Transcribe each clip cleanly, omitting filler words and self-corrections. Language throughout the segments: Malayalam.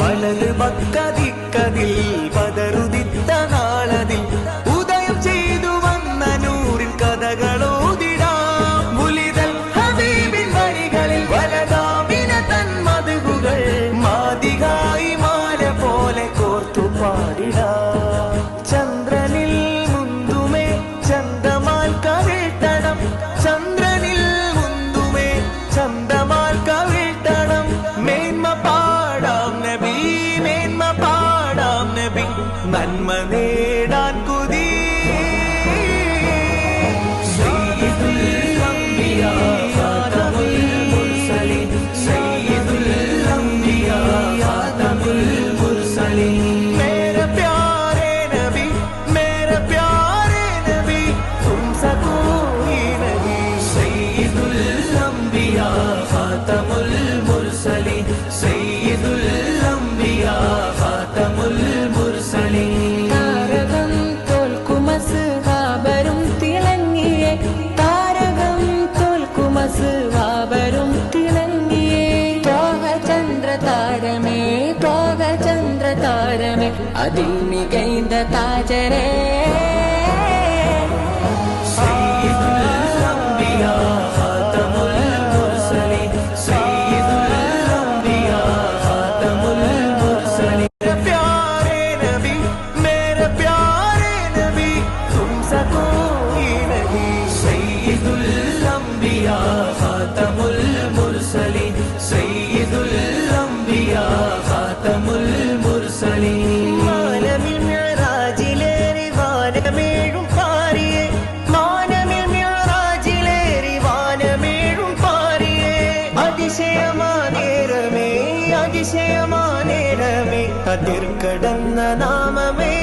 വലത് പക്കതിക്കതിൽ പതറുതിത്ത നാളതിൽ ഉദയം ചെയ്തു വന്ന നൂറിൻ കഥകളോതിടാം. മുലിതൽ ഹബീബിൻ വരികളിൽ വലതാമിന തൻ മധുകൾ മാതികായി മാല പോലെ കോർത്തു പാടിടാം. ചന്ദ്രനിൽ മുന്തുമേ ചന്ദമാൽ കവിഴ്ത്തണം, ചന്ദ്രനിൽ മുന്തുമേ ചന്ദമാൽ കവിഴ്ത്തണം. മേന്മ പാടാം നബി, മേന്മ പാടാം നബി, നന്മ നേടാൻ കുതി. സയ്യിദുൽ അംബിയാ ഖാതമുൽ മുർസലീൻ, സയ്യിദുൽ അംബിയാ ഖാതമുൽ മുർസലീൻ. മേരെ പ്യാരെ നബി, മേരെ പ്യാരെ നബി, തുംസെ കോയി നഹീ. സയ്യിദുൽ അംബിയാ ഖാതമുൽ മുർസലീൻ, സയ്യിദുൽ അംബിയാ ഖാതമുൽ മുർസലീൻ. താരകം തോൽക്കുമസ്ഹാബരും തിളങ്ങിയേ, താരകം തോൽക്കുമസ്ഹാബരും തിളങ്ങിയേ. തോക ചന്ദ്ര താരമേ, തോക ചന്ദ്ര താരമേ, അതിമികൈന്ത താജരേ. സയ്യിദുൽ അംബിയാ ഖാതമുൽ മുർസലീൻ, സയ്യിദുൽ അംബിയാ ഖാതമുൽ മുർസലീൻ. പ്യാരെ നബി, മേരെ പ്യാരെ നബി, തുംസെ കോയി നഹീ. സയ്യിദുൽ അംബിയാ ഖാതമുൽ മുർസലീൻ, സയ്യിദുൽ അംബിയാ ഖാതമുൽ മുർസലീൻ. മാനമിൽ മിഅ്റാജിലേറി വാനമേഴും പാറിയേ, മാനമിൽ മിഅ്റാജിലേറി വാനമേഴും പാറിയേ. അതിശയമാനേരമേ, അതിശയമാനേരമേ, അതിർക്കടന്ന നാമമേ.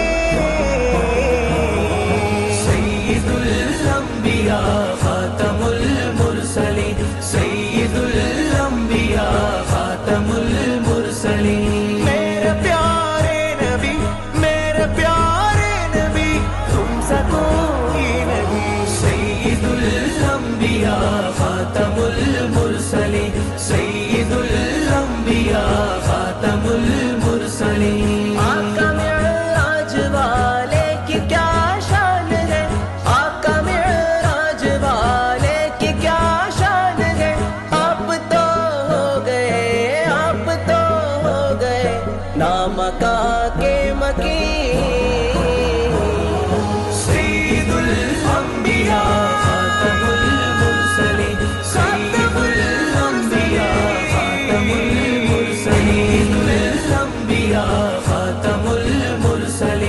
സയ്യിദുൽ അംബിയാ ഖാതമുൽ മുർസലീൻ, സയ്യിദുൽ അംബിയാ ഖാതമുൽ മുർസലീൻ. മേരെ പ്യാരെ നബി, മേരെ പ്യാരെ നബി, തുംസെ കോയി നഹീ. സയ്യിദുൽ അംബിയാ ഖാതമുൽ മുർസലീൻ, സയ്യിദുൽ അംബിയാ ഖാതമുൽ മുർസലീൻ. ആका मिअराज वाले की क्या शान है, आका मिअराज वाले की क्या शान है. आप तो हो गए, आप तो हो गए नामका